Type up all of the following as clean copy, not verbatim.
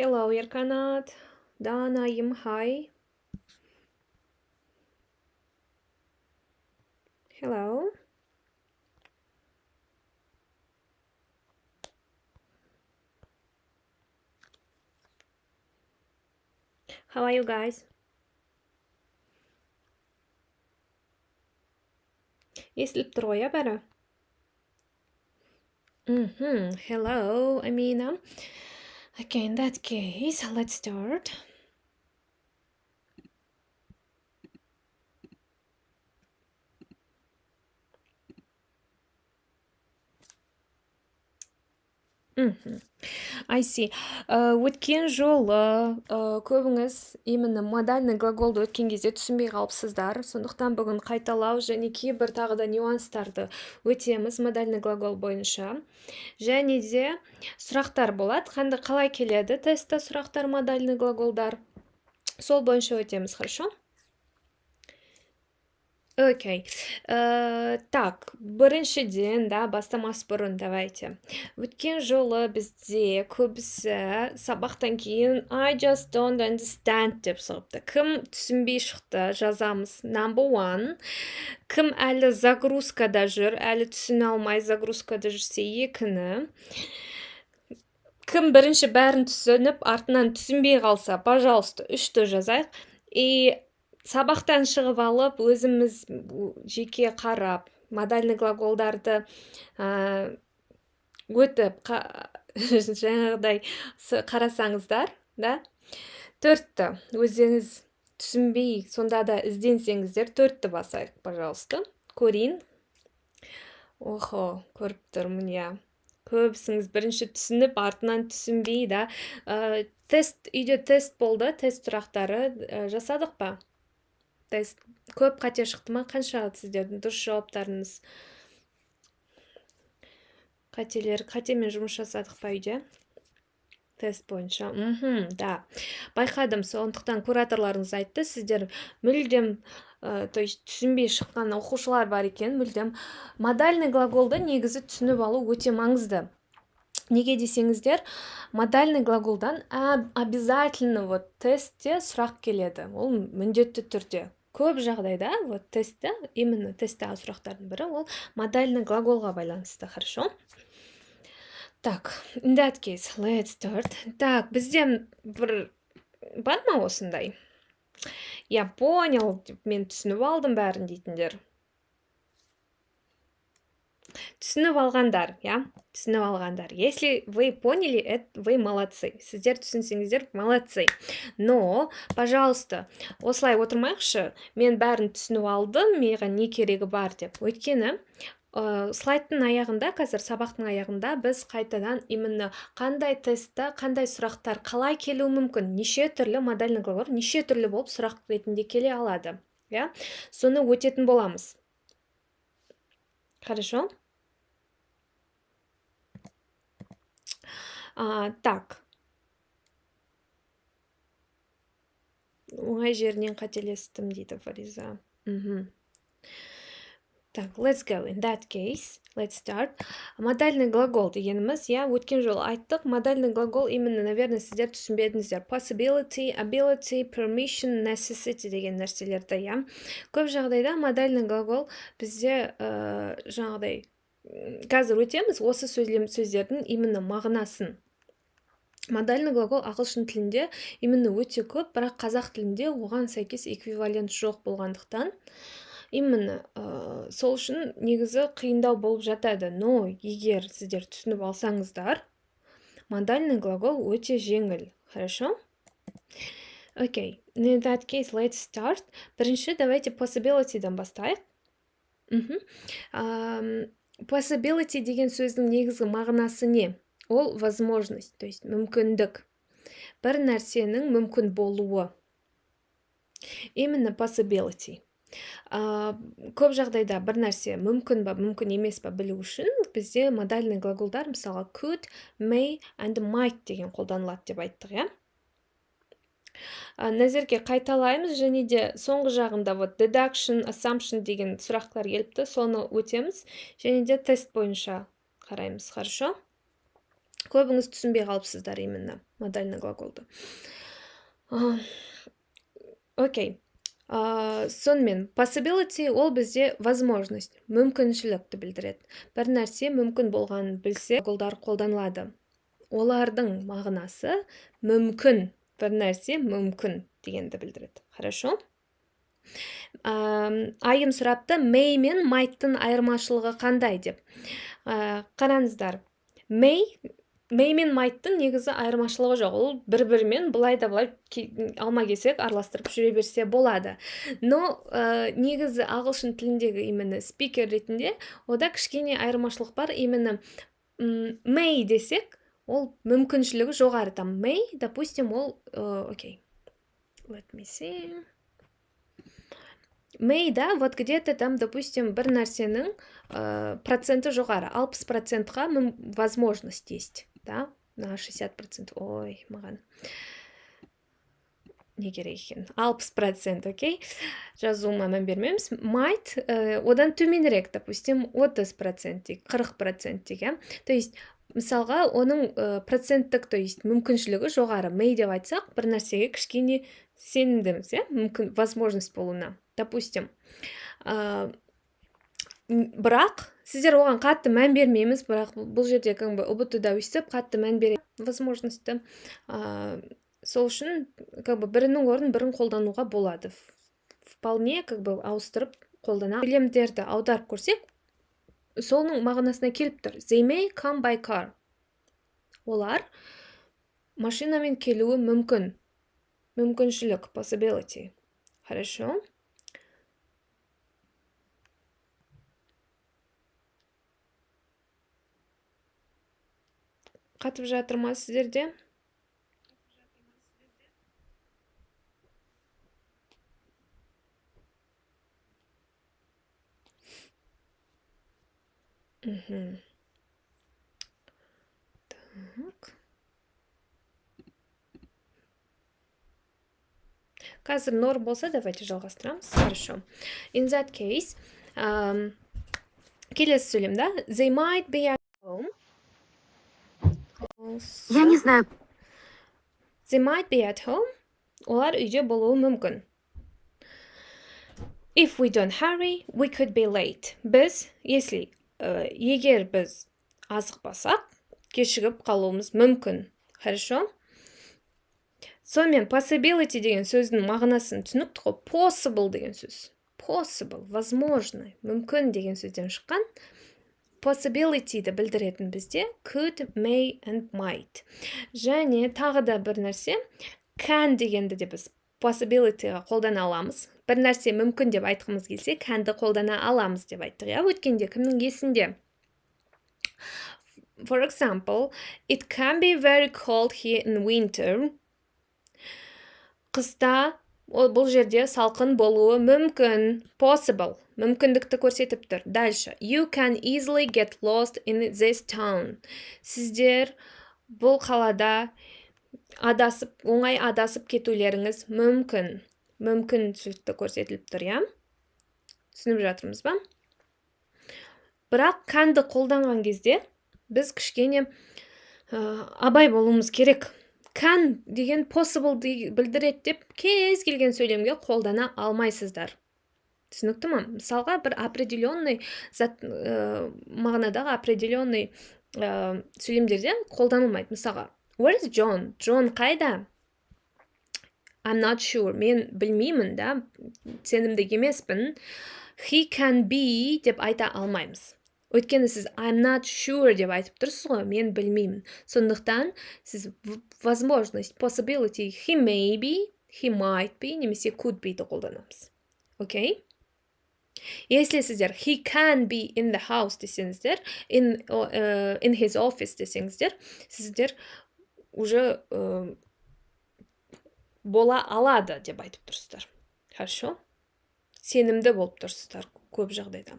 Hello, Erkanat. Danayım, hi. Hello. How are you guys? Естіліп тұр ғой, бәрі? Hello, Amina. Okay, in that case, let's start. I see. Өткен жолы көбіңіз именно модальный глаголды өткен кезде түсінбей қалыпсыздар. Сондықтан бүгін қайталау және кейбір тағы да нюанстарды өтеміз модальный глагол бойынша. Және де сұрақтар болады. Қалай келеді тестта сұрақтар модальный глаголдар. Сол бойынша өтеміз, хорошо? Окей. Так, біріншіден, бастамас бұрын, давайте. Өткен жолы бізде көбісі сабақтан кейін I just don't understand деп шығыпты. Кім түсінбей шықты, жазамыз. Number one. Кім әлі загрузкада жүр, әлі түсіне алмай загрузкада жүрсе екіні. Кім бірінші бәрін түсініп, артынан түсінбей қалса, пожалуйста, үшті жазайық. Сабақтан шығып алып, өзіміз жеке қарап, модальный глаголдарды өтіп, жаңағыдай қарасаңыздар, да? Төртті, өзіңіз түсінбей, сонда да ізденсеңіздер, төртті басайық, пожалуйста. Көрейін. Охо, көріп тұрмын, я. Көбісіңіз бірінші түсініп, артынан түсінбей, да? Үйде тест болды, тест сұрақтары жасадық па? Тест көп қате шықты ма? Қанша сіздердің дұрыс жауаптарыңыз? Қатемен жұмыс жасадық па үйде? Тест бойынша. Да. Байқадым, сондықтан кураторларыңыз айтты, сіздер мүлдем түсінбей шыққан оқушылар бар екен, мүлдем модальный глаголды негізі түсініп алу өте маңызды. Неге десеңіздер, модальный глаголдан обязательно тестте сұрақ келеді. Ол міндетті түрде. Көп жағдайда тестте, именно тесттегі сұрақтардың бірі, ол модальный глаголға байланысты, хорошо? Так, in that case, let's start. Так, бізде бар ма осындай? Я понял, мен түсініп алдым бәрін дейтіндер. Түсініп алғандар, я? Түсініп алғандар. Если вы поняли, вы молодцы. Сіздер түсінсеңіздер, молодцы. Но, пожалуйста, осылай отырмайықшы, мен бәрін түсініп алдым, маған не керегі бар деп. Өйткені, слайдтың аяғында, қазір сабақтың аяғында біз қайтадан именно қандай тестта, қандай сұрақтар қалай келуі мүмкін, неше түрлі модальный глагол, неше түрлі болып сұрақ ретінде келе алады. Соны өтетін боламыз. Хорошо? Так. Оңай жерінен қателестім дейді Фариза. Так, let's go. In that case, let's start. Модальный глагол дегеніміз, өткен жолы айттық. Модальный глагол именно, наверное, сіздер түсінбедіңіздер. Possibility, ability, permission, necessity деген нәрселерді, Көп жағдайда модальный глагол бізде жаңағыдай қазір өтеміз осы сөздердің именно мағынасын. Модальный глагол ағылшын тілінде именно өте көп, бірақ қазақ тілінде оған сәйкес эквивалент жоқ болғандықтан, именно сол үшін негізі қиындау болып жатады. Но егер сіздер түсініп алсаңыздар, модальный глагол өте жеңіл. Хорошо? Окей. In that case, let's start. Бірінші, давайте possibility-дан бастайық. Possibility деген сөздің негізгі мағынасы не? Ол возможность, то есть мүмкіндік. Бір нәрсенің мүмкін болуы. Именно possibility. Көп жағдайда бір нәрсе мүмкін ба, мүмкін емес па білу үшін бізде модальный глаголдар, мысалы could, may and might деген қолданылады деп айттық, Назерге қайталаймыз, және де соңғы жағында deduction, assumption деген сұрақтар келіпті, соны өтеміз, және де тест бойынша қараймыз, хорошо? көбіңіз түсінбей қалыпсыздар именно модальный глаголды. Окей. Сонымен possibility ол бізде возможность, мүмкіншілікті білдіреді. Бір нәрсе мүмкін болғанын білсе, глаголдар қолданылады. Олардың мағынасы мүмкін, бір нәрсе мүмкін дегенді білдіреді. Хорошо? Айым сұрапты, may мен might'тың айырмашылығы қандай деп. Қараңыздар, may мен might'тың негізі айырмашылығы жоқ. Ол бір-бірімен былай да былай алма кесек араластырып жүре берсе болады. Но негізі ағылшын тіліндегі именно спикер ретінде ода кішкене айырмашылық бар. Именно may десек, ол мүмкіншілігі жоғары. Там may, допустим, ол окей. Let me see. May, да, вот где-то там, допустим, бір нәрсенің проценті жоғары. 60%-ға возможность есть. Да, на 60%. Ой, маған. Не керек екен. 60%, окей? Жазуыма мән бермейміз. Might, одан төменірек, допустим, 30%, 40% деген. То есть, мысалға, оның проценттік, то есть, мүмкіншілігі жоғары. May деп айтсақ, бір нәрсеге кішкене сенімдіміз, мүмкін возможность болуына. Допустим, бірақ сіздер оған қатты мән бермейміз, бірақ бұл жерде ұбт-да өйстіп қатты мән береді возможностьті. Сол үшін бірінің орнын бірін қолдануға болады. Вполне ауыстырып қолдана. Сөйлемдерді аударып көрсек, соның мағынасына келіп тұр. They may come by car. Олар машинамен келуі мүмкін. Мүмкіншілік, possibility. Хорошо? Қатып жатыр ма сіздерде? Так. Қазір норм болса, давайте жалғастырамыз. Хорошо. In that case, келесі сөйлем, да? They might be at home. Я не знаю. They might be at home. Олар үйде болуы мүмкін. If we don't hurry, we could be late. Біз, егер біз азықпасақ, кешігіп қалуымыз мүмкін. Хорошо? Сонымен possibility деген сөздің мағынасын түсінікті ғой. Possible деген сөз. Possible, возможно, мүмкін деген сөзден шыққан. Possibility-ді білдіретін бізде could, may and might. Және тағы да бір нәрсе, can дегенді де біз possibility-ға қолдана аламыз. Бір нәрсе мүмкін деп айтқымыз келсе, can-ді қолдана аламыз деп айттық. Өткенде кімнің есінде? For example, it can be very cold here in winter. Қыста бұл жерде салқын болуы мүмкін. Possible. Мүмкіндікті көрсетіп тұр. Дальше. You can easily get lost in this town. Сіздер бұл қалада оңай адасып кетулеріңіз мүмкін. Мүмкіншілікті көрсетіліп тұр, я? Түсініп жатырмыз ба? Бірақ can'ді қолданған кезде біз кішкене абай болуымыз керек. Can деген possible білдіреді деп кез келген сөйлемге қолдана алмайсыздар. Түсінікті ма? Мысалға бір определенный мағынадағы определенный сөйлемдерде қолданылмайды. Мысалға, where is John? John қайда? I'm not sure. Мен білмеймін, да? Сенімді емеспін. He can be деп айта алмаймыз. Өйткені сіз I'm not sure деп айтып тұрсыз ғой, мен білмеймін. Сондықтан сіз возможность, possibility, he may be, he might be, немесе could be ді қолданамыз. Окей? Если сіздер he can be in the house десеңіздер, in his office десеңіздер, сіздер уже бола алады деп айтып тұрсыздар. Хорошо? Сенімді болып тұрсыздар көп жағдайда.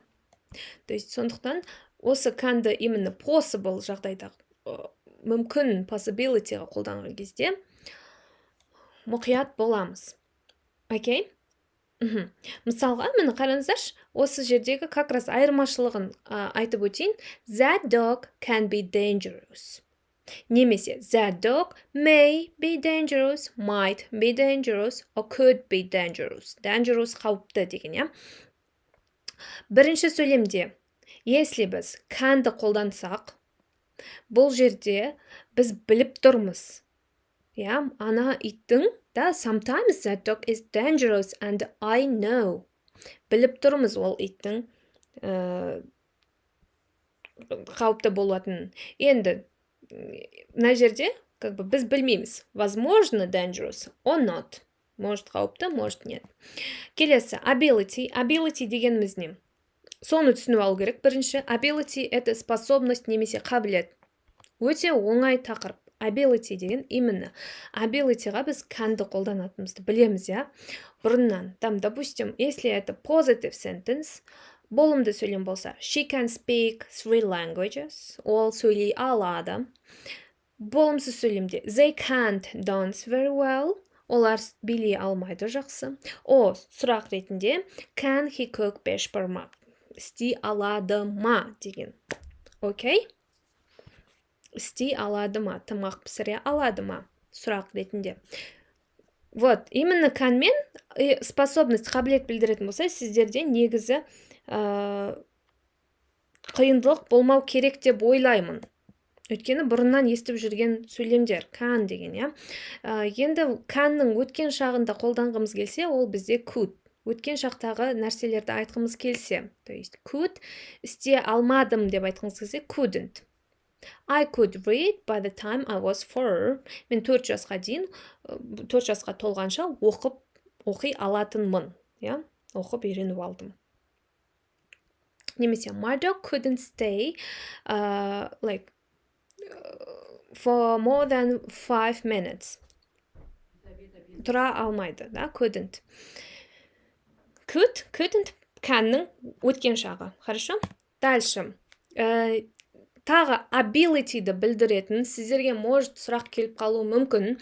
То есть, сондықтан, осы can'ді именно possible жағдайда мүмкін possibility-ға қолданған кезде мұқият боламыз. Окей? Мысалға, мені қараңыздаршы, осы жердегі как раз айырмашылығын айтып өтейін. That dog can be dangerous. Немесе that dog may be dangerous, might be dangerous, or could be dangerous. Dangerous қауіпті деген, ja? Бірінші сөйлемде, если біз can'ды қолдансақ, бұл жерде біз біліп тұрмыз. Ja, ана иттің, да, sometimes that dog is dangerous and I know. Біліп тұрмыз ол иттің қауіпті болатынын. Енді, мына жерде, біз білмейміз. Возможно, dangerous or not. Может қауіпті, может нет. Келесі, ability. Ability дегеніміз не? Соны түсініп алу керек. Бірінші, ability – это способность немесе қабілет. Өте оңай тақырып. Ability деген именно. Ability-ға біз can'ды қолданатынымызды білеміз, ja? Бұрыннан. Там, допустим, если это positive sentence, болымды сөйлем болса, she can speak 3 languages. Ол сөйлей алады. Болымсыз сөйлемде, they can't dance very well. Олар билей алмайды жақсы. О, сұрақ ретінде, can he cook бешбармақ? Істей алады ма деген. Окей? Істей алады ма? Тамақ пісіре алады ма? Сұрақ ретінде. Вот, именно can мен способность, қабілет білдіретін болса, сіздерде негізі қиындылық болмау керек деп ойлаймын. Өйткені бұрыннан естіп жүрген сөйлемдер, can деген, ja? Енді can'ның өткен шағында қолданғымыз келсе, ол бізде could. Өткен шақтағы нәрселерді айтқымыз келсе, то есть could, істей алмадым деп айтқымыз келсе, couldn't. I could read by the time I was 4. Мен 4 жасқа дейін, 4 жасқа толғанша оқи алатынмын, ja? Оқып үйреніп алдым. Немесе, my dog couldn't stay for more than 5 minutes. Тұра алмайды, да? Couldn't. Couldn't can'ның өткен шағы. Хорошо? Дальше. Тағы ability-ді білдіретін, сіздерге может сұрақ келіп қалуы мүмкін.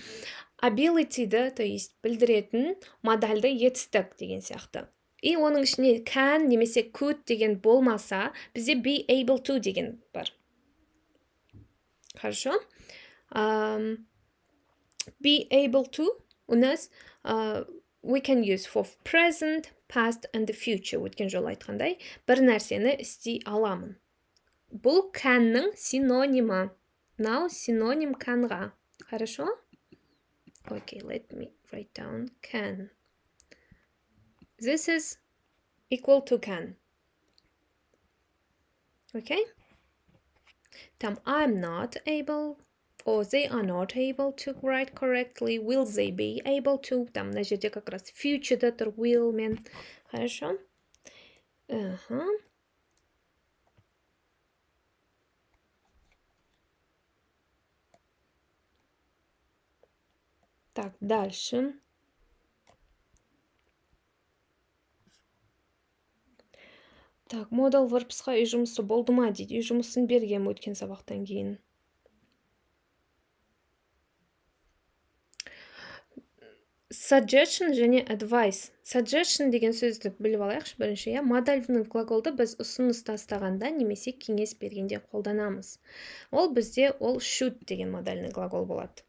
Ability-ді, то есть білдіретін модальды етістік деген сияқты. И оның ішіне can немесе could деген болмаса, бізде be able to деген бар. Хорошо? Be able to у нас we can use for present, past and the future. Өткен жолы айтқандай, бір нәрсені істей аламын. Бұл can'ның синонимі. Now синоним can'ға. Хорошо? Okay, let me write down can. This is equal to can. Okay? Там I'm not able, or they are not able to write correctly. Will they be able to? Там на жерде как раз future-да тұр will мен. Хорошо? Так, дальше. Так, modal verbsқа үй жұмысы болды ма дейді. Үй жұмысын бергем өткен сабақтан кейін. Suggestion және advice. Suggestion деген сөзді біліп алайықшы бірінші, ja? Модальный глаголды біз ұсыныс тастағанда немесе кеңес бергенде қолданамыз. Ол бізде should деген модальный глагол болады.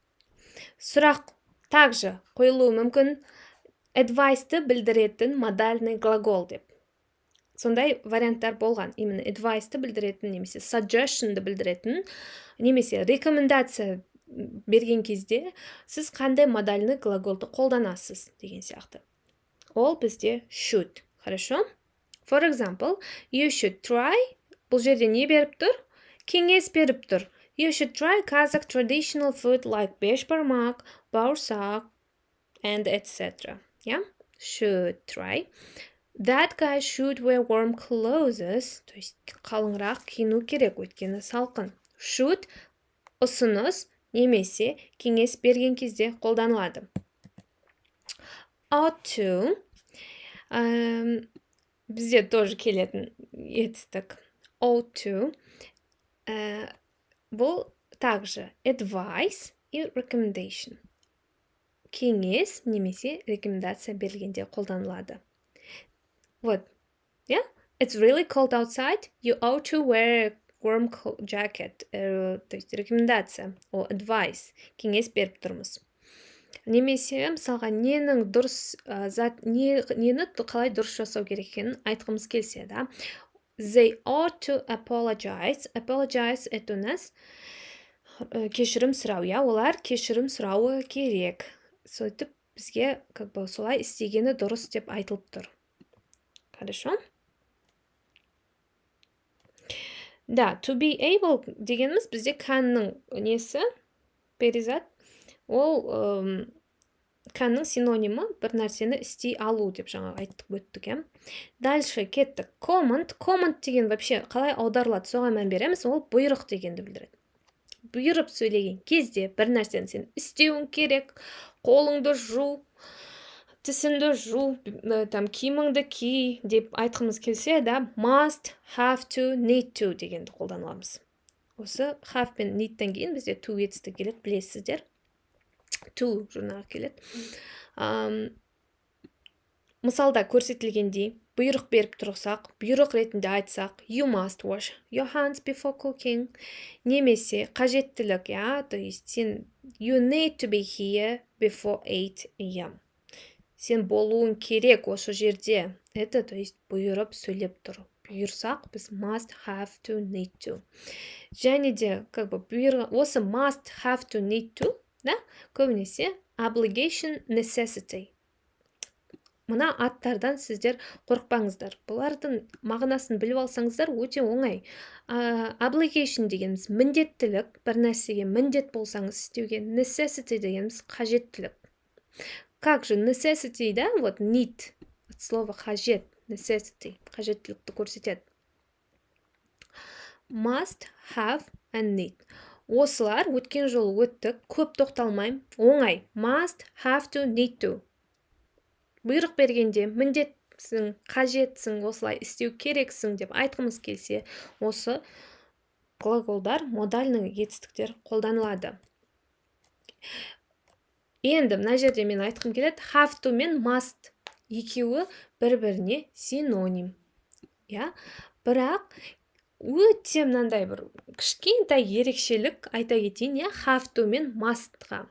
Сұрақ также қойылуы мүмкін advice-ті білдіретін модальный глагол деп. Сондай варианттар болған. Именно advice-ті білдіретін, немесе suggestion-ді білдіретін, немесе рекомендация берген кезде сіз қандай модальный глаголды қолданасыз деген сияқты. Ол бізде should. Хорошо? For example, you should try. Бұл жерде не беріп тұр? Кеңес беріп тұр. You should try Kazakh traditional food like бешбармақ, бауырсақ, and etc. Yeah? Should try. That guy should wear warm clothes. То есть қалыңырақ киіну керек, өйткені салқын. Should ұсыныс немесе кеңес берген кезде қолданылады. Ought to. Бізде тоже келетін етістік. Ought to. Бұл также advice и recommendation. Кеңес немесе рекомендация берілгенде қолданылады. Вот. Yeah? It's really cold outside. You ought to wear warm jacket, то есть рекомендация, advice, кеңес беріп тұрмыз. Немесе мысалға ненің дұрыс нені қалай дұрыс жасау керек екенін айтқымыз келсе, да. They ought to apologize. Apologize это у нас кешірім сұрау, я, олар кешірім сұрауы керек. Сөйтіп бізге солай істегені дұрыс деп айтылып тұр. Хорошо? Да, to be able дегеніміз бізде canның несі, перизат, ол canның синонимі бір нәрсені істей алу деп жаңа айттық өттік, е. Дальше кеттік. Command деген вообще қалай аударылады, соған мән береміз, ол бұйрық дегенді білдіреді. Бұйырып сөйлеген кезде бір нәрсені сен істеуің керек, қолыңды жу, тісіңді жу, киіміңді ки деп айтқымыз келсе, да, must, have to, need to дегенді қолданамыз. Осы have пен needтен кейін бізде to етісті келеді, білесіздер. To жұрнаға келеді. Мысалда көрсетілгендей, бұйрық беріп тұрсақ, бұйрық ретінде айтсақ, you must wash your hands before cooking. Немесе қажеттілік, я, то есть сен you need to be here before 8 a.m. Сен болуың керек осы жерде. Это, то есть бұйырып сөйлеп тұр. Бұйырсақ, біз must, have to, need to. Және де, осы must, have to, need to, да, көбінесе obligation, necessity. Мына аттардан сіздер қорықпаңыздар. Бұлардың мағынасын біліп алсаңыздар, өте оңай. Obligation дегеніміз міндеттілік, бір нәрсеге міндет болсаңыз істеуге, necessity дегеніміз қажеттілік. Как же necessity, да, вот need, от слова қажет, necessity, қажеттілікті көрсетеді. Must, have and need. Осылар өткен жолы өттік, көп тоқталмайым, оңай. Must, have to, need to. Бұйрық бергенде міндетсің, қажетсің, осылай істеу керексің деп айтқымыз келсе, осы глаголдар, модальный етістіктер қолданылады. Енді мына жерде мен айтқым келеді, have to мен must екеуі бір-біріне синоним. Бірақ өте мынандай бір кішкентай ерекшелік айта кетейін, have to мен mustға.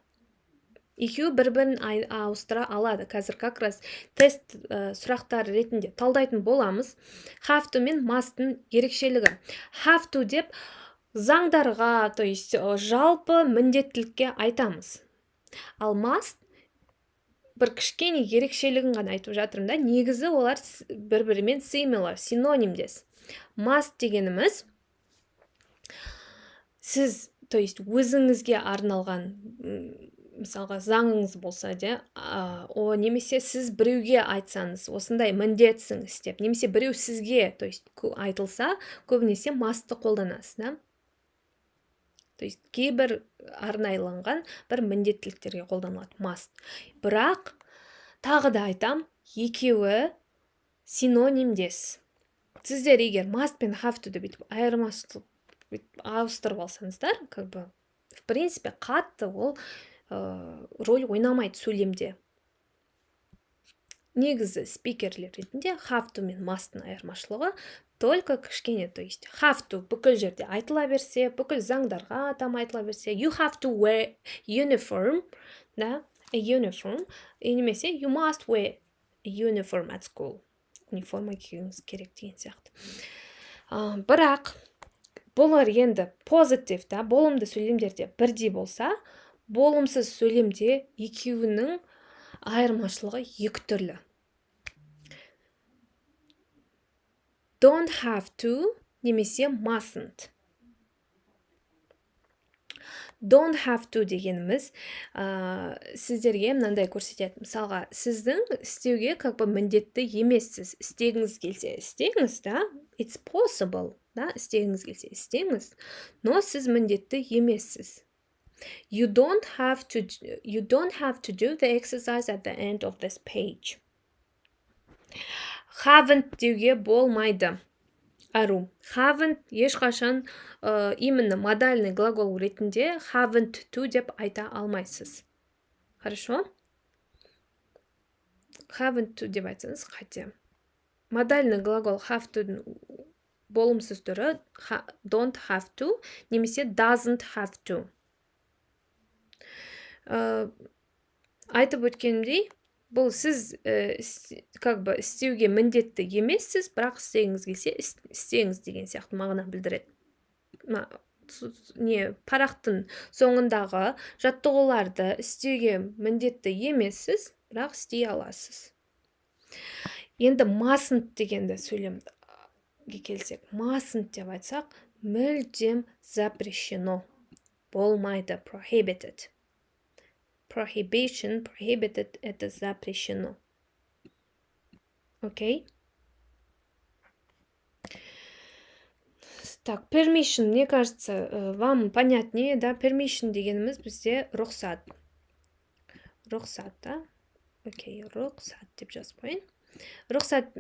Екеуі бір-бірін ауыстыра алады. Қазір как раз тест сұрақтар ретінде талдайтын боламыз. Have to мен must'ың ерекшелігі. Have to деп заңдарға, то есть жалпы міндеттілікке айтамыз. Ал must бір кішкене ерекшелігін ғана айтып жатырмын, да, негізі олар бір-бірімен similar, синонимдес. Must дегеніміз сіз, то есть өзіңізге арналған мысалға заңыңыз болса, немесе сіз біреуге айтсаңыз, осындай міндетсің істеп, немесе біреу сізге, то есть айтылса, көбінесе must'ты қолданасыз, да? То есть кейбір арнайланған бір міндеттіліктерге қолданылады must. Бірақ тағы да айтам, екеуі синонимдес. Сіздер егер must пен have to деп айырмашылық ауыстырып алсаңыздар, в принципе, қатты ол роль ойнамайды сөйлемде. Негізі спикерлер ретінде have to мен must'ың айырмашылығы только кішкене, то есть have to бүкіл жерде айтыла берсе, бүкіл заңдарға там айтыла берсе, you have to wear uniform, да, a uniform, немесе you must wear a uniform at school. Униформа киюіңіз керек деген сияқты. Бірақ бұлар енді позитив, да, болымды сөйлемдерде бірдей болса, болымсыз сөйлемде екеуінің айырмашылығы екі түрлі. Don't have to немесе mustn't. Don't have to дегеніміз сіздерге мынандай көрсетеді. Мысалға, сіздің істеуге міндетті емессіз. Істегіңіз келсе, істеңіз, да? It's possible, да? Істегіңіз келсе, істеңіз. Но сіз міндетті емессіз. You don't have to do the exercise at the end of this page. Haven't деуге болмайды. Ару. Haven't ешқашан именно модальный глагол ретінде haven't to деп айта алмайсыз. Хорошо? Haven't to деп айтсаңыз қате. Модальный глагол have to болымсыз түрі don't have to немесе doesn't have to. Айтып өткенімдей, бұл сіз как бы істеуге міндетті емессіз, бірақ істегіңіз келсе істеңіз деген сияқты мағына білдіреді. Парақтың соңындағы жаттығуларды істеуге міндетті емессіз, бірақ істей аласыз. Енді mustn't дегенді сөйлемге келсек, mustn't деп айтсақ, мүлдем запрещено. Болмайды, prohibited. Prohibition, prohibited – это запрещено. Окей? Так, permission, мне кажется, вам понятнее, да? Permission дегеніміз бізде рұқсат. Рұқсат, да? Окей, рұқсат деп жазып қойын. Рұқсат,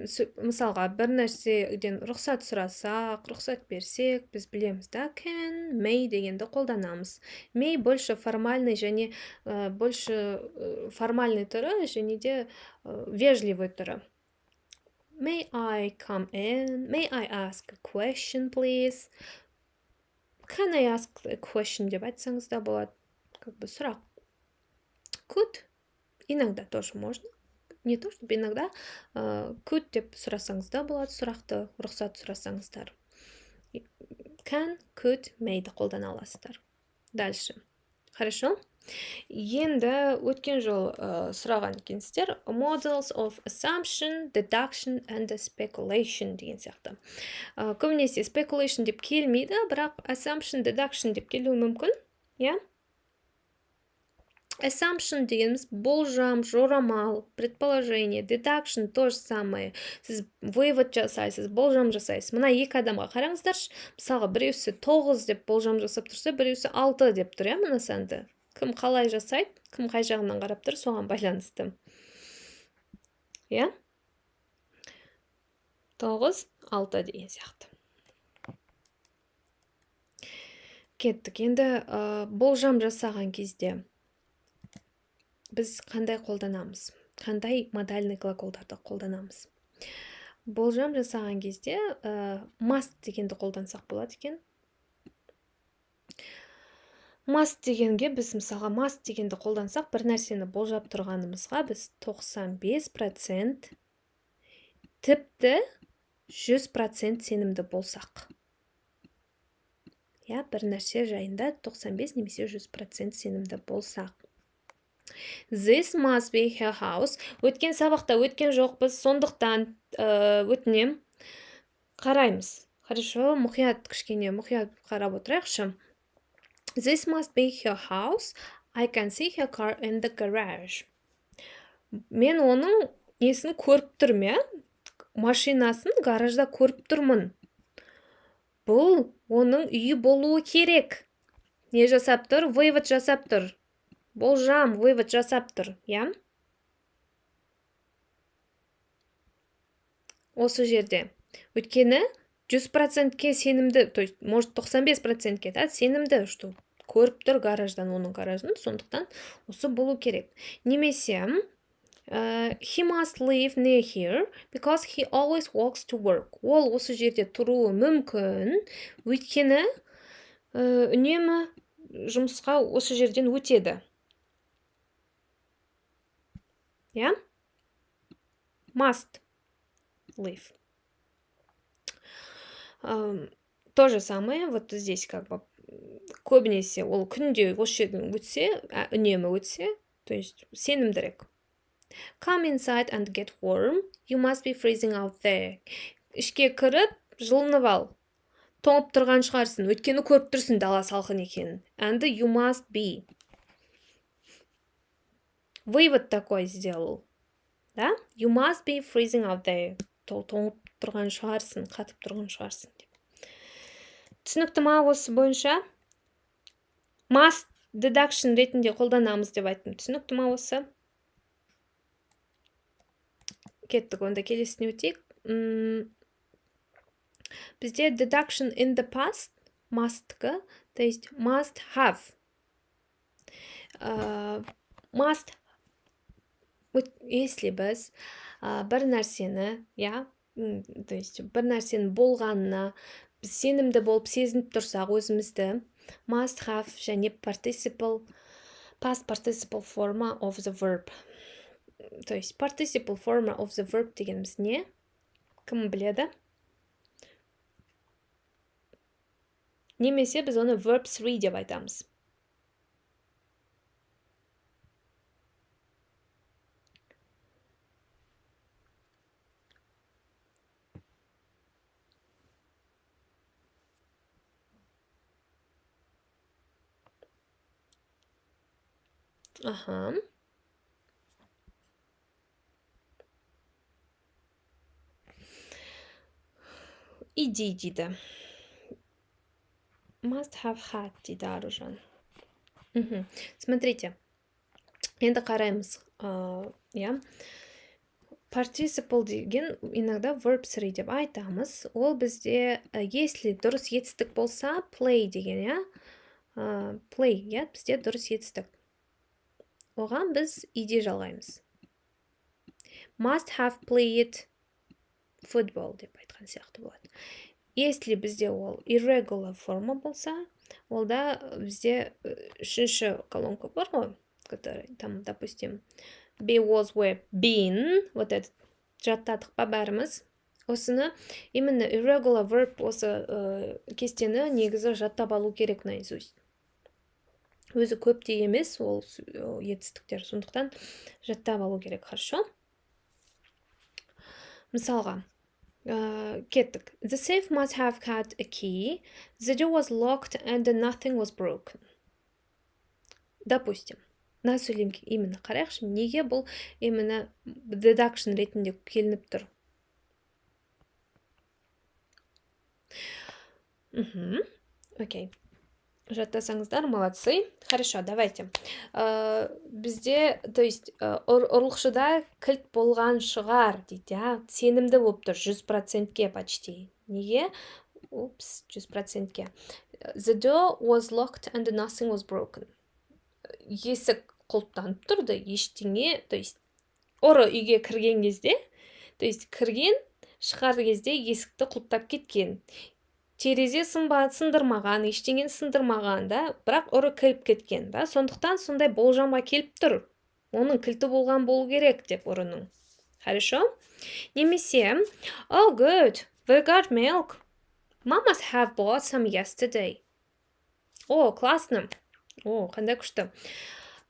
мысалға, бір нәрседен рұқсат сұрасақ, рұқсат берсек, біз білеміз, да? Can, may дегенді қолданамыз. May больше формальный және больше формальный түрі, және де вежливый түрі. May I come in? May I ask a question, please? Can I ask a question деп айтсаңыз да болады. Как бы сұрақ. Could? Иногда тоже можно. Не то, чтобы иногда could деп сұрасаңыз да болады сұрақты, рұқсат сұрасаңыздар. Can, could, mayді қолдана аласыздар. Дальше. Хорошо? Енді өткен жол сұраған екенсіздер. Models of assumption, deduction and speculation деген сияқты. Көбінесе speculation деп келмейді, бірақ assumption, deduction деп келуі мүмкін. Я? Assumption дегеніміз болжам, жорамал, предположение. Deduction то же самое. Сіз вывод жасайсыз, болжам жасайсыз. Мына екі адамға қараңыздаршы. Мысалға, біреусі 9 деп болжам жасап тұрса, біреусі 6 деп тұр, мына санды. Кім қалай жасайды, кім қай жағынан қарап тұр, соған байланысты. Я? 9, 6 деген сияқты. Кеттік. Енді болжам жасаған кезде біз қандай қолданамыз? Қандай модальный глаголдарды қолданамыз? Болжам жасаған кезде must дегенді қолдансақ болады екен. Must дегенге біз мысалға must дегенді қолдансақ, бір нәрсені болжап тұрғанымызға біз 95% тіпті 100% сенімді болсақ. Бір нәрсе жайында 95 немесе 100% сенімді болсақ. This must be her house. Өткен сабақта өткен жоқ, біз сондықтан өтінем қараймыз. Хорошо, кішкене мұқият қарап отырайықшы. This must be her house. I can see her car in the garage. Мен оның несін көріп тұрмын, машинасын гаражда көріп тұрмын. Бұл оның үйі болуы керек. Не жасап тұр? Вывод жасап тұр. Болжам, вывод жасап тұр. Осы жерде. Өткені 100%-ке сенімді, то есть, может 95%-ке, да, сенімді, что көріп тұр гараждан оның гаражын, сондықтан осы болу керек. Немесе, he must live near here because he always walks to work. Ол осы жерде тұруы мүмкін, өйткені үнемі жұмысқа осы жерден өтеді. Я? Must live. То же самое, вот здесь как бы көбінесе ол күнде осы жерден өтсе, үнемі өтсе, то есть сенімдірек. Come inside and get warm. You must be freezing out there. Ішке кіріп, жылынып ал. Тоңып тұрған шығарсың, өткені көріп тұрсың дала салқын екенін. And you must be. Вывод такой сделал. Да? You must be freezing out there. Тоңып тұрған шығарсың, қатып тұрған шығарсың. Түсінікті ма осы бойынша? Must deduction ретінде қолданамыз деп айттым. Түсінікті ма осы? Кеттік, онда келесіне өтейік. Бізде deduction in the past, must-ка, то есть must have. Must, если біз бір нәрсені, то есть бір нәрсенің болғанына біз сенімді болып сезініп тұрсақ өзімізді, must have және past participle forma of the verb. То есть participle forma of the verb дегеніміз не? Кім біледі? Немесе біз оны verb 3 деп айтамыз. Аха. Иди дейді. Must have had дейді Аружан. Смотрите. Енді қараймыз. Participle деген иногда verb 3 деп айтамыз. Ол бізде, если дұрыс етістік болса, play деген, я? Play, я? Бізде дұрыс етістік. Оған біз иде жалғаймыз. Must have played football деп айтқан сияқты болады. Если бізде ол irregular форма болса, олда бізде үшінші колонка бар ғой, который там, допустим, be, was, were, been, вот этот жаттадық па бәріміз. Осыны именно irregular verb осы кестені негізі жаттап алу керек наизусть. Өзі көп те емес ол етістіктер, сондықтан жаттап алу керек, хорошо? Мысалға, кеттік. The safe must have had a key. The door was locked and nothing was broken. Допустим. На сөйлемге именно қарайықшы, неге бұл именно deduction ретінде келініп тұр? Окей. Жаттасаңыздар, молодцы. Хорошо, давайте. Бізде, то есть, ұрлықшыда кілт болған шығар дейді, сенімді болып тұр 100%-ке почти. Неге? 100%-ке. The door was locked and nothing was broken. Есік құлыптанып тұрды, ештеңе, то есть, ұры үйге кірген кезде, то есть, кірген, шығар кезде есікті құлыптап кеткен. Терезе сындырмаған, ештеңені сындырмаған, да, бірақ ұры кіріп кеткен, да, сондықтан сондай болжамға келіп тұр. Оның кілті болған болу керек деп ұрының. Хорошо? Немесе, oh good, we got milk. Mom must have bought some yesterday. О, классно. О, қандай күшті.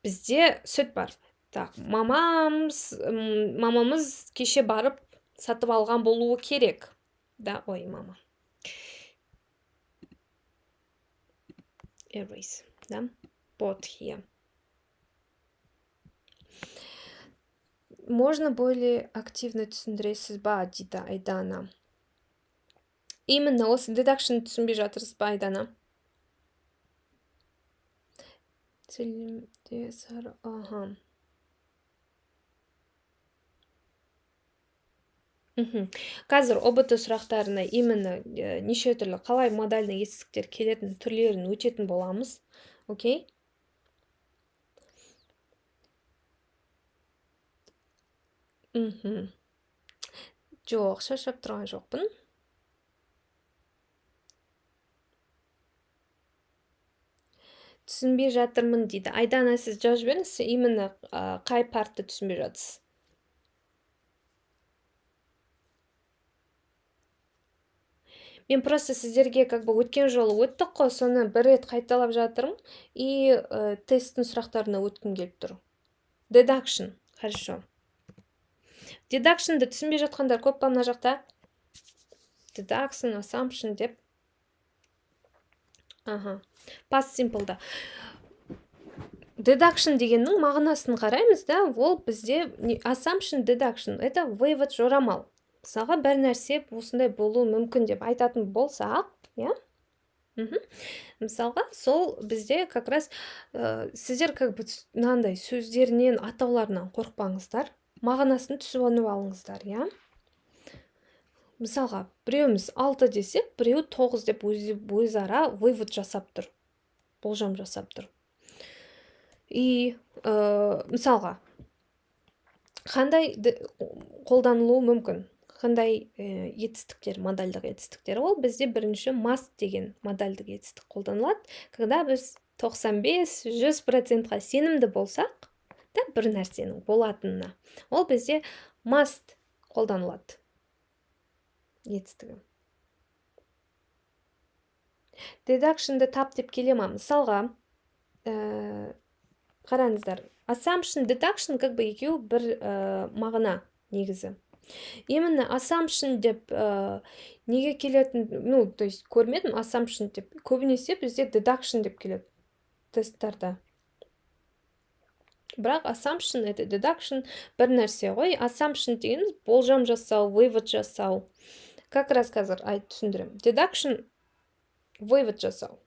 Бізде сүт бар. Так, мамамыз кеше барып сатып алған болуы керек. Да, ой, мама. Erase, да? Bought here. Можно более активно түсіндіресіз ба, дейді Айдана. Именно осы deduction түсінбей жатырсыз ба, Айдана? Ага. Қазір ОБТ сұрақтарына именно неше түрлі қалай модальный етістіктер келетін түрлерін өтетін боламыз. Окей? Жоқ, шашап тұрған жоқпын. Түсінбей жатырмын дейді. Айдана, сіз жазып жіберіңіз, именно қай партты түсінбей жатсыз? Мен просто сіздерге как бы өткен жолы өттік қой, соны бір рет қайталап жатырмын и тесттің сұрақтарына өткім келіп тұр. Deduction, хорошо. Deduction'ды түсінбей жатқандар көп па мына жақта? Deduction, assumption деп. Ага. Past simple'да. Deduction дегеннің мағынасын қараймыз, да, ол бізде assumption, deduction, это вывод, жорамал. Мысалға бір нәрсе осындай болуы мүмкін деп айтатын болсақ, я? Мысалға сол бізде как раз сіздер как бы мынандай сөздерінен, атауларынан қорықпаңыздар, мағынасын түсініп алыңыздар, я? Мысалға, біреуіміз 6 десек, біреу 9 деп өзара вывод жасап тұр, болжам жасап тұр. И мысалға, қандай қолданылуы мүмкін? қандай етістіктер, модальдық етістіктер ол бізде бірінші must деген модальдық етістік қолданылады, когда біз 95-100%-ға сенімді болсақ, да, бір нәрсенің болатынына, ол бізде must қолданылады етістігі. Deduction'ды тап деп келе ма? Мысалға, қараңыздар, assumption, deduction как бы екеуі бір мағына негізі. Именно assumption деп неге келетін, ну, то есть көрмедім assumption деп. Көбінесе бізде deduction деп келеді тесттарда. Бірақ assumption, это deduction бір нәрсе ғой. Assumption дегеніміз болжам жасау, вывод жасау. Как раз қазір түсіндірем. Deduction вывод жасау.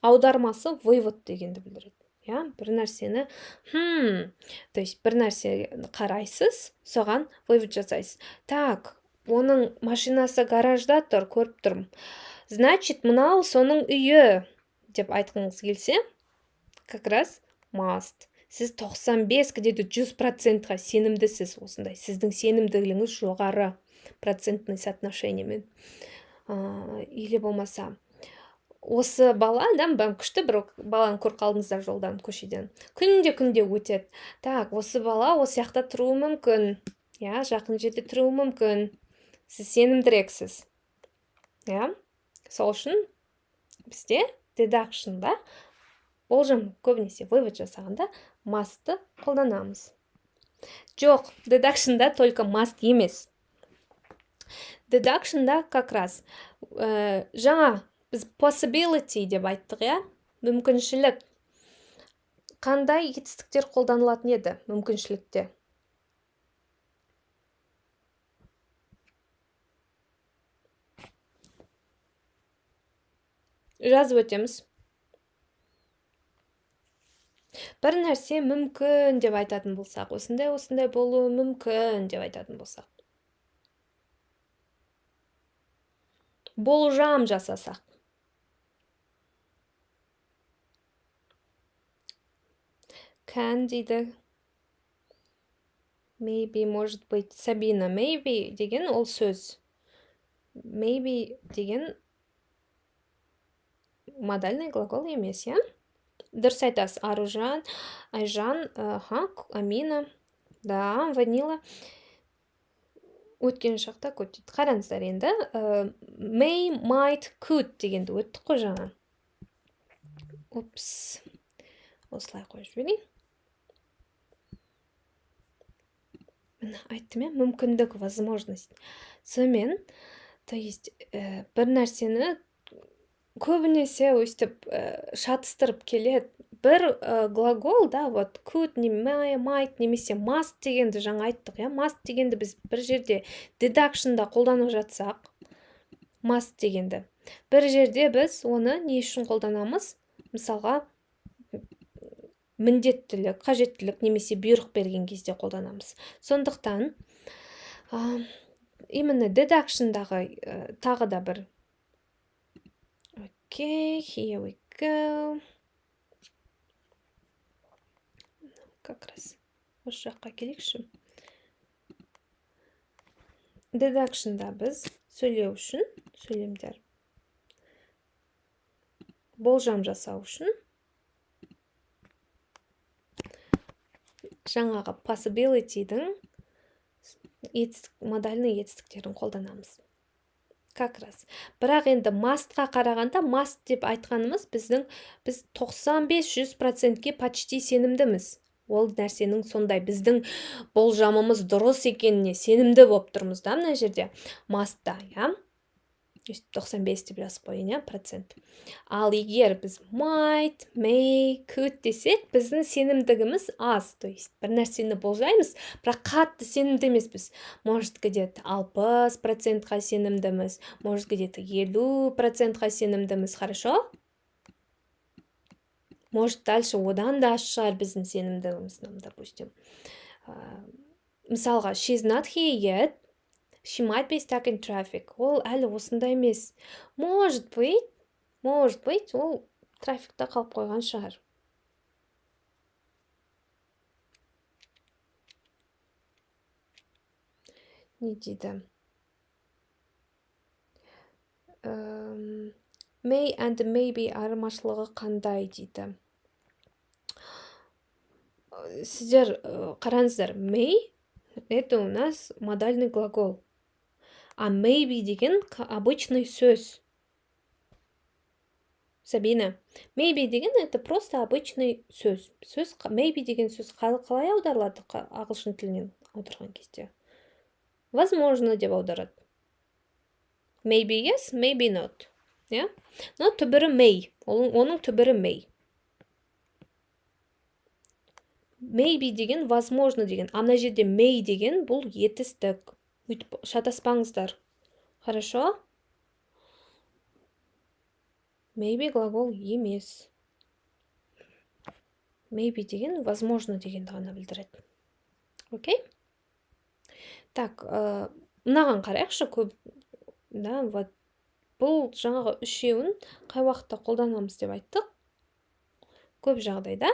Аудармасы вывод дегенді білдіреді. Я, бір нәрсені, то есть бір нәрсе қарайсыз, соған вывод жасайсыз. Так, оның машинасы гаражда тұр, көріп тұрмын. Значит, мынау соның үйі деп айтқыңыз келсе, как раз must. Сіз 95 где-то 100%-ға сенімдісіз осындай. Сіздің сенімділігіңіз жоғары процентный соотношениемен. Или болмаса, осы бала, да, күшті бір баланы көріп қалдыңыздар жолдан, көшеден. Күнде өтеді. Так, осы бала осы жақта тұруы мүмкін. Я, жақын жерде тұруы мүмкін. Сіз сенімдірексіз. Я, сол үшін бізде deduction'да болжам көбінесе вывод жасағанда must'ты қолданамыз. Жоқ, deduction'да только must емес. Deduction'да как раз жаңа біз possibility деп айттық, я? Мүмкіншілік. Қандай етістіктер қолданылатын еді мүмкіншілікте? Жазып өтеміз. Бір нәрсе мүмкін деп айтатын болсақ, осындай болуы мүмкін деп айтатын болсақ. Болжам жасасақ. Can дейді. Maybe, может быть. Сабина, maybe деген ол сөз. Maybe деген модальный глагол емес, я? Дұрыс айтасыз. Аружан, Айжан, Амина, да, Ванила. Өткен шақта көтеді. Қараңыздар енді. May, might, could дегенді өттік қой жаңа. Опс. Осылай қойып жіберейін. Айттым, мүмкіндік, возможность. Сонымен, то есть, бір нәрсені көбінесе өстіп шатыстырып келеді. Бір глагол, да, вот could, might, немесе must дегенді жаңа айттық, я? Must дегенді біз бір жерде deduction'да қолданып жатсақ, must дегенді. Бір жерде біз оны не үшін қолданамыз? Мысалға, міндеттілік, қажеттілік немесе бұйрық берген кезде қолданамыз. Сондықтан, именно deduction'дағы тағы да бір. Okay, here we go. Как раз осы жаққа келейікші. Deduction'да біз сөйлеу үшін, сөйлемдер, болжам жасау үшін жаңағы possibility'дің модальный етістіктерін қолданамыз. Как раз. Бірақ енді must'қа қарағанда, must деп айтқанымыз біз 95-100%-ке почти сенімдіміз. Ол нәрсенің сондай біздің болжамымыз дұрыс екеніне сенімді болып тұрмыз да мына жерде. Must'та, я? 95 деп жазып қойын, процент. Ал егер біз might, may, could десек, біздің сенімдігіміз аз. То есть, бір нәрсені болжаймыз, бірақ қатты сенімді емеспіз. Может, где-то 60%-ға сенімдіміз, может, где-то 50%-ға сенімдіміз, хорошо? Может, дальше одан да аз шығар біздің сенімдігіміз, допустим. Мысалға, she's not here yet. She might be stuck in traffic. Ол әлі осында емес. Может быть, ол трафикта қалып қойған шығар. не дейді? May and maybe айырмашылығы қандай дейді? Сіздер қараңыздар, may это у нас модальный глагол. А maybe деген обычный сөз. Сабина, maybe деген это просто обычный сөз. Maybe деген сөз қалай аударылады ағылшын тілінен аударған кезде? Возможно деп аударады. Maybe yes, maybe not. Yeah? Но түбірі may. Оның түбірі may. Maybe деген возможно деген. Ана жерде may деген бұл етістік. Шатаспаңыздар. Хорошо? Maybe глагол емес. Maybe деген возможно дегенді ғана білдіреді. Окей? Так, мынаған қарайықшы көп. Да, вот. Бұл жаңағы үшеуін қай уақытта қолданамыз деп айттық. Көп жағдайда,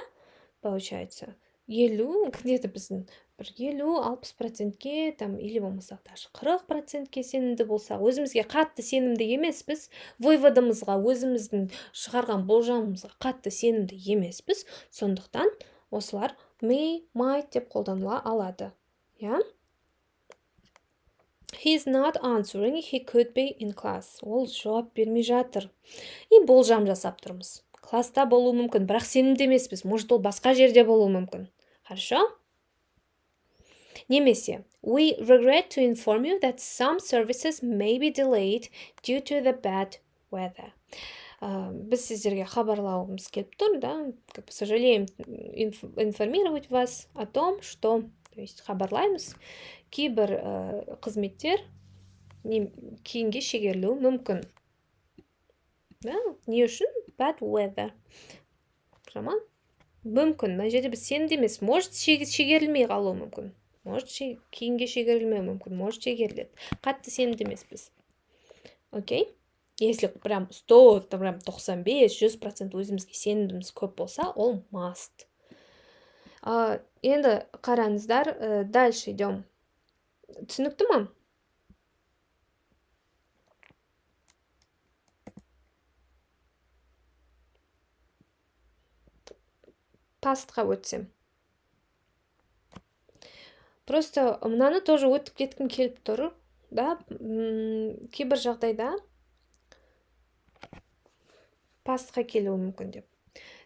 получается, 50, где-то біздің 50-60%-ке, там, или болмаса даже 40%-ке сенімді болса, өзімізге қатты сенімді емеспіз, выводымызға, өзіміздің шығарған болжамымызға қатты сенімді емеспіз, сондықтан осылар may, might деп қолданыла алады. Я? He's not answering, he could be in class. Ол жауап бермей жатыр. И болжам жасап тұрмыз. Класста болуы мүмкін, бірақ сенімді емеспіз. Может, ол басқа жерде болуы мүмкін. Хорошо? Немесе, we regret to inform you that some services may be delayed due to the bad weather. Біз сіздерге хабарлауымыз келіп тұр, да? Сожалеем информировать вас о том, что, то есть, хабарлаймыз, кейбір қызметтер кейінге шегерілуі мүмкін. Да? Не үшін? Bad weather. Жаман? Мүмкін. Мына жерде біз сенімді емес. Может, шегерілмей қалуы мүмкін. Может, кейінге шегерілмеуі мүмкін. Может, шегеріледі. Қатты сенімді емес біз. Окей? Если прям 100, прям 95-100% өзімізге сенімдіміз көп болса, ол must. Енді қараңыздар, дальше идем. Түсінікті ма? Пастқа өтсем. Просто мынаны тоже өтіп кеткім келіп тұр, да? Кейбір жағдайда пастқа келуі мүмкін деп.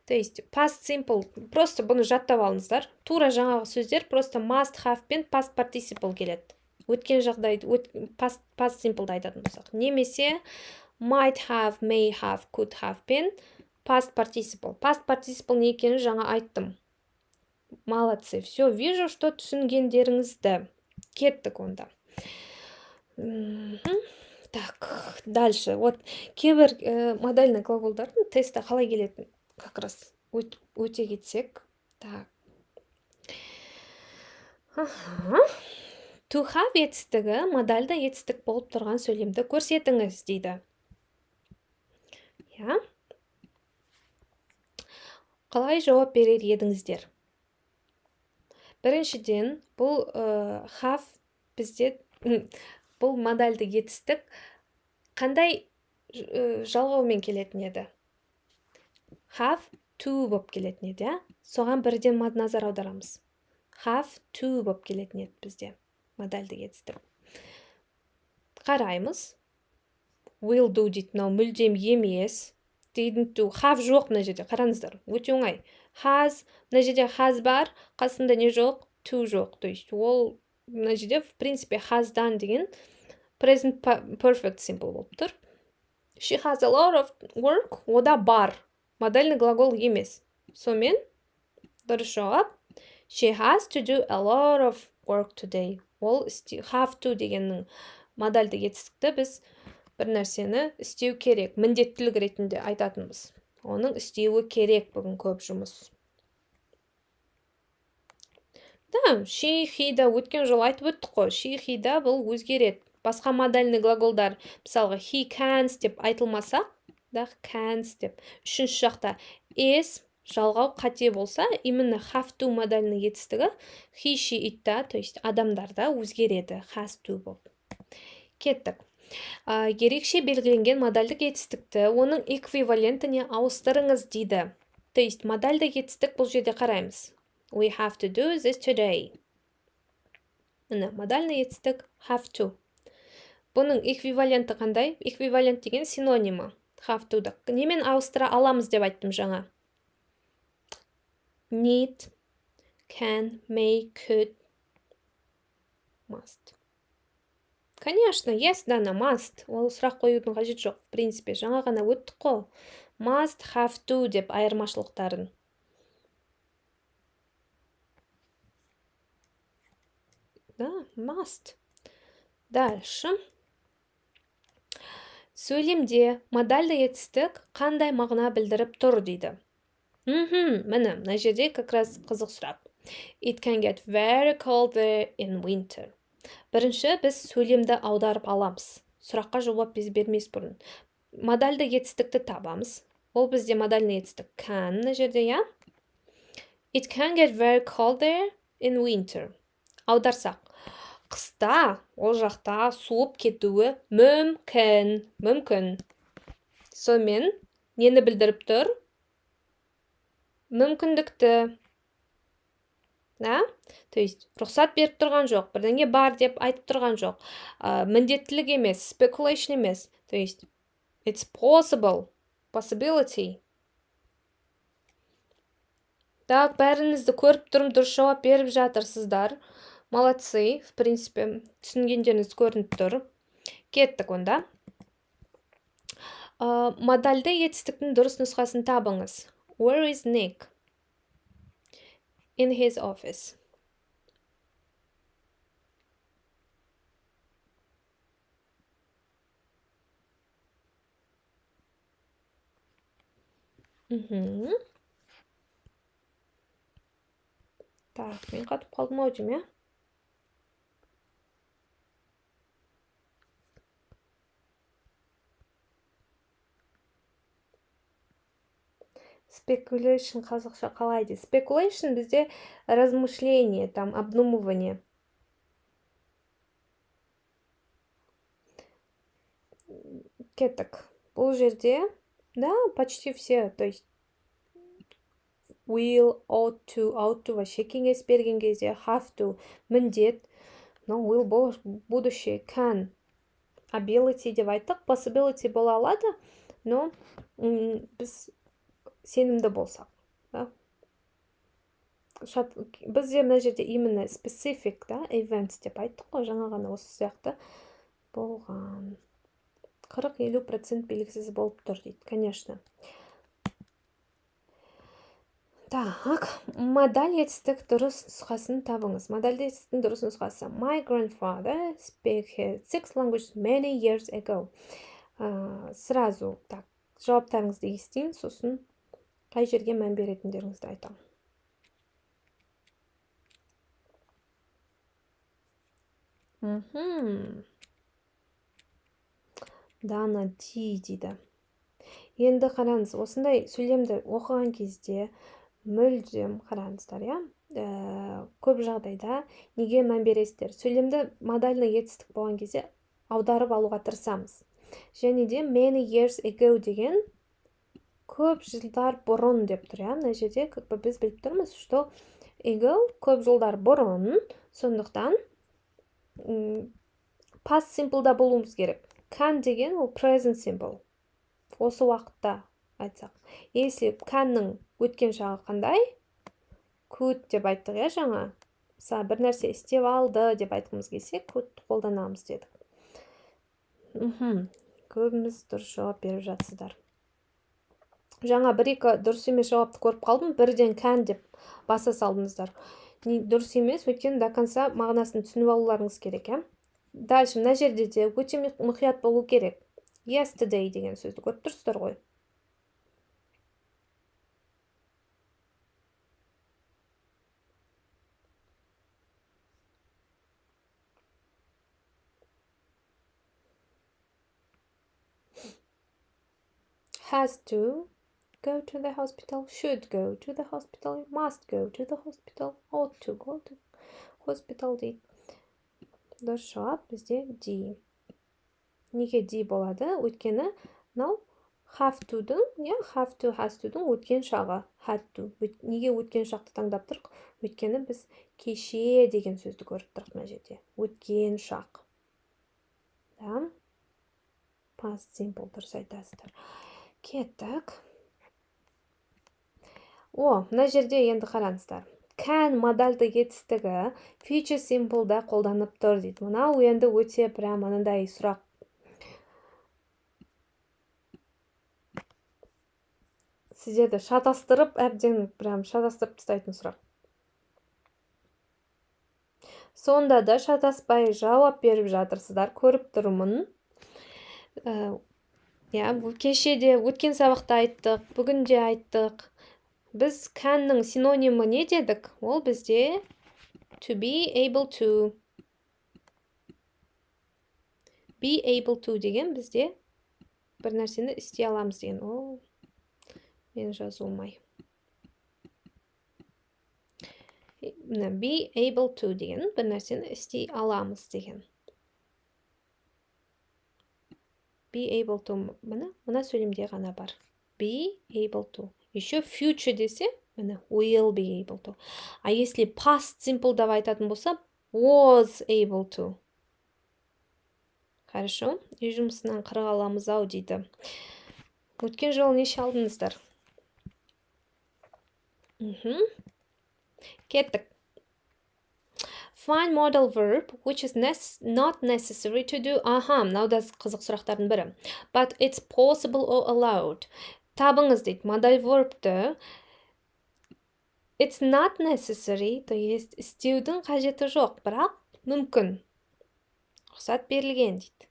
То есть, past simple, просто бұны жаттап алыңыздар. Тура жаңағы сөздер просто must have пен past participle келеді. Өткен жағдайды, past simple'да айтатын болсақ. Немесе might have, may have, could have пен past participle. Past participle не екенін жаңа айттым. Молодцы. Все, вижу, что түсінгендеріңізді. Кеттік онда. Так, дальше. Вот кейбір модальный глаголдардың тестті қалай келетін? Как раз өте кетсек. Так. To have етістігі модальды етістік болып тұрған сөйлемді көрсетіңіз дейді. Я? Қалай жауап берер едіңіздер? Біріншіден, бұл have бізде, бұл модальды етістік қандай жалғаумен келетін еді? Have to боп келетін еді, соған бірден назар аударамыз. Have to боп келетін еді бізде, модальды етістік. Қараймыз. Will do дейді, мүлдем емес. Didn't do. Have жоқ мына жерде, қараңыздар. Өте оңай. Has, мына жерде has бар, қасында не жоқ? To жоқ. То есть, ол мына жерде, в принципе, has done деген present perfect simple болып тұр. She has a lot of work. Ода бар. Модальный глагол емес. Сонымен, дұрыс жауап. She has to do a lot of work today. Ол have to дегеннің модальды етістікті біз бір нәрсені істеу керек. Міндеттілік ретінде айтатынбыз. Оның істеуі керек бүгін көп жұмыс. Да, she, he да өткен жол айтып өттік қой. She, he да бұл өзгереді. Басқа модальный глаголдар, мысалға he cans деп айтылмаса, да, cans деп. Үшінші жақта is жалғау қате болса, именно have to модальный етістігі he, she, it'та, то есть адамдарда өзгереді, has to болып. Кеттік. Ерекше белгіленген модальдік етістікті оның эквивалентіне ауыстырыңыз дейді. То есть модальдік етістік бұл жерде қараймыз. We have to do this today. Міне, модальный етістік have to. Бұның эквиваленті қандай? Эквивалент деген синонимі. Have to. Немен ауыстыра аламыз деп айттым жаңа? Need, can, may, could, must. Конечно, yes, Дана, must. Ол сұрақ қоюдың қажет жоқ. В принципе, жаңа ғана өттік қой. Must, have to деп айырмашылықтарын. Да, must. Дальше. Сөйлемде модальды етістік қандай мағына білдіріп тұр дейді. Міне, мына жерде как раз қызық сұрақ. It can get very cold there in winter. Бірінші, біз сөйлемді аударып аламыз. Сұраққа жауап біз бермес бұрын. Модальды етістікті табамыз. Ол бізде модальный етістік can, мына жерде, я? It can get very cold there in winter. Аударсақ. Қыста ол жақта суып кетуі мүмкін. Сонымен нені білдіріп тұр? Мүмкіндікті. Да? То есть, рұқсат беріп тұрған жоқ, бірдеңе бар деп айтып тұрған жоқ. Міндеттілік емес, speculation емес. То есть, it's possible, possibility. Так, бәріңізді көріп тұрым, дұрыс жауап беріп жатырсыздар. Молодцы, в принципе, түсінгендеріңіз көрініп тұр. Кеттік онда. Модальды етістіктің дұрыс нұсқасын табыңыз. Where is Nick? In his office. Так, мен қатып қалдым ау деймін, я? Speculation қазақша қалай дейді? Speculation бізде размышление, там, обдумывание. Кеттік. Бұл жерде, да, почти все, то есть will, ought to вообще кеңес берген кезде have to, міндет, но will будущее, can, ability деп айттық, possibility бола алады, но біз сенімді болсақ. Бізде мына жерде именно specific, да, events деп айттық қой, жаңа ғана осы сияқты болған. 40-50% белгісіз болып тұр дейді, конечно. Так, модаль етістік дұрыс нұсқасын табыңыз. Модальды етістіктің дұрыс нұсқасы. My grandfather spoke 6 languages many years ago. Сразу, так, жауаптарыңызды естейін, сосын қай жерге мән беретіндеріңізді айтам. Дана Ди дейді. Енді қараңыз, осындай сөйлемді оқыған кезде мүлдем қараңыздар, я? Көп жағдайда неге мән бересіздер? Сөйлемді модальный етістік болған кезде аударып алуға тырысамыз. Және де many years ago деген көп жылдар бұрын деп тұр, я? Мына жерде біз біліп тұрмыз, что ago көп жылдар бұрын, сондықтан past simple'да болуымыз керек. Can деген ол present simple. Осы уақытта айтсақ. Если can'ның өткен шағы қандай? Could деп айттық, я, жаңа? Мысалы, бір нәрсе істеп алды деп айтқымыз келсе, could қолданамыз дедік. Көбіміз дұрыс жауап беріп жатсыздар. Жаңа бір-екі дұрыс емес жауапты көріп қалдым, бірден can деп баса салдыңыздар. Дұрыс емес, өйткені до конца мағынасын түсініп алуларыңыз керек, я? Дальше, мына жерде де өте мұқият болу керек. Yesterday деген сөзді көріп тұрсыздар ғой. Has to, go to the hospital, should go to the hospital, must go to the hospital, ought to go to hospital дейді. Дұрыс жауап бізде D. Неге D болады? Өйткені мынау have to-дің, have to, has to-дің өткен шағы, had to. Неге өткен шақты таңдап тұрық? Өйткені біз кеше деген сөзді көріп тұрық мына жерде. Өткен шақ. Да? Past simple дұрыс айтасыздар. Кеттік. Мына жерде енді қараңыздар. Can модальды етістігі future simple'да қолданып тұр дейді. Мынау енді өте прям анандай сұрақ. Сіздерді шатастырып, әбден прям шатастырып тастайтын сұрақ. Сонда да шатаспай жауап беріп жатырсыздар, көріп тұрмын. Кешеде өткен сабақта айттық, бүгінде айттық. Біз can'ның синонимі не дедік? Ол бізде to be able to. Be able to деген бізде бір нәрсені істей аламыз деген. Мен жазылмай. Be able to деген бір нәрсені істей аламыз деген. Be able to мына сөйлемде ғана бар. Be able to. Еще future десе, will be able to. А если past simple деп айтатын болса, was able to. Хорошо. Үй жұмысынан қырық аламыз ау дейді. Өткен жолы неше алдыңыздар? Кеттік. Find modal verb which is not necessary to do. Мынау да қызық сұрақтардың бірі. But it's possible or allowed. Табыңыз дейді. Modal verbті it's not necessary, то есть істеудің қажеті жоқ, бірақ мүмкін. Рұқсат берілген дейді.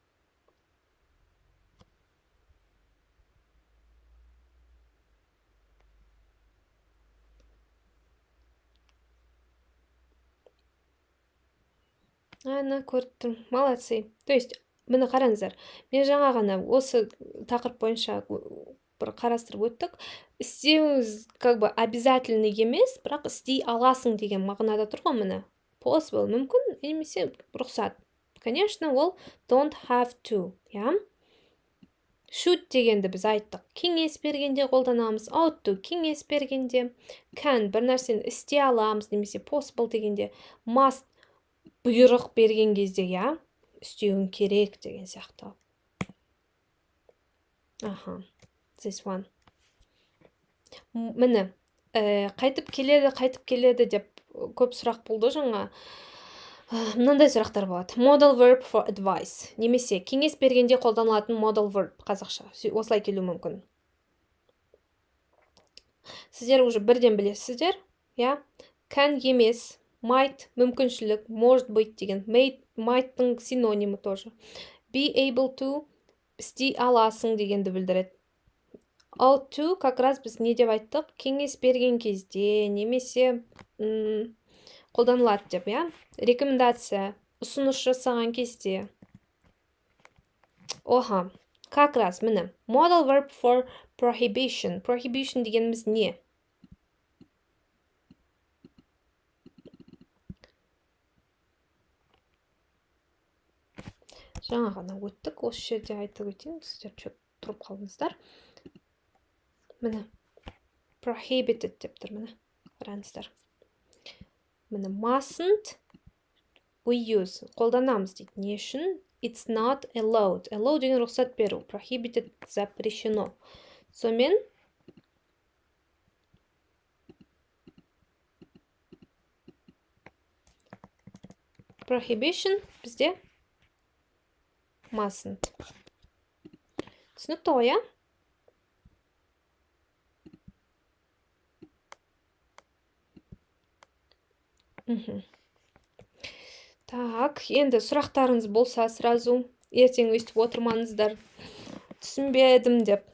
Көріп тұрмын. Молодцы. То есть, мені қараңыздар. Мен жаңа ғана осы тақырып бойынша бір қарастырып өттік. Істеуіңіз обязательный емес, бірақ істей аласың деген мағынада тұр ғой міне. Possible, мүмкін, немесе рұқсат. Конечно, ол don't have to. Should дегенді біз айттық. Кеңес бергенде қолданамыз. Ought to кеңес бергенде. Can бір нәрсені істей аламыз, немесе possible дегенде. Must бұйрық берген кезде, істеуің керек деген сияқты. This one. Міне, қайтып келеді деп көп сұрақ болды жаңа. Мынандай сұрақтар болады. Modal verb for advice. Немесе, кеңес бергенде қолданылатын modal verb қазақша. Осылай келу мүмкін. Сіздер уже бірден білесіздер. Can емес. Might, мүмкіншілік, может быть деген. Might'тың синонимі тоже. Be able to, істей аласың дегенді білдіреді. Ought to, как раз біз не деп айттық? Кеңес берген кезде, немесе қолданылады деп, Рекомендация, ұсыныс жасаған кезде. Как раз, міне. Modal verb for prohibition. Prohibition дегеніміз не? Жаңа ғана өттік, осы жерде айтып өтейін, сіздер тұрып қалдыңыздар. Міне, prohibited деп тұр, міне, қараңыздар. Міне, mustn't we use, қолданамыз дейді. Не үшін? It's not allowed. Allowed деген рұқсат беру. Prohibited запрещено. Сонымен, prohibition бізде mustn't. Түсінікті ғой, Так, енді сұрақтарыңыз болса сразу ертең өйстіп отырмаңыздар. Түсінбедім деп.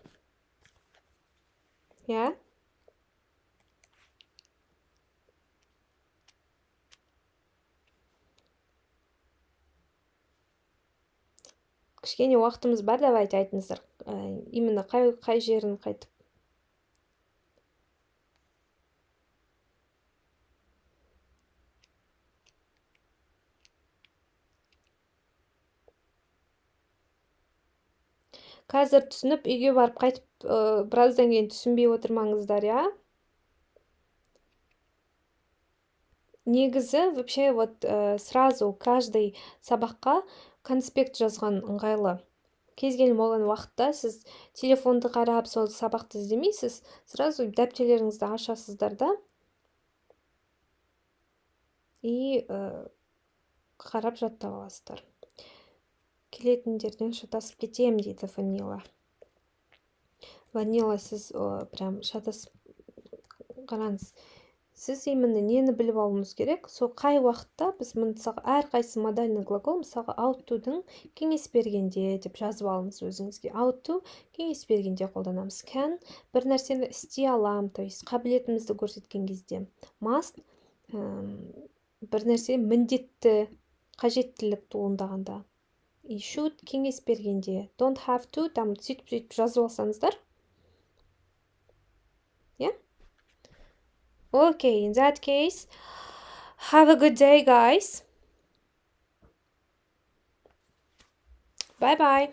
Кішкене уақытымыз бар, давайте айтыңыздар. Именно қай жерін қайтып Қазір түсініп, үйге барып қайтып біраздан кейін түсінбей отырмаңыздар, я? Негізі, вообще, вот сразу каждый сабаққа конспект жазған ыңғайлы. Кез келген болған уақытта сіз телефонды қарап, сол сабақты іздемейсіз, сразу дәптерлеріңізді ашасыздар да, и қарап жаттап аласыздар. Келетіндерден шатасып кетем, дейді Ванила. Ванила, сіз прям шатасып қараңыз. Сіз именно нені біліп алуымыз керек? Сол қай уақытта біз мысалға әрқайсы модальный глагол, мысалға out to-дің кеңес бергенде деп жазып алыңыз өзіңізге. Out to кеңес бергенде қолданамыз. Can бір нәрсені істей алам, то есть қабілетімізді көрсеткен кезде. Must бір нәрсе міндетті, қажеттілік туындағанда. И should кеңес бергенде. Don't have to, там сөйтіп жазып алсаңыздар. Yeah? Okay, in that case, have a good day, guys. Bye-bye.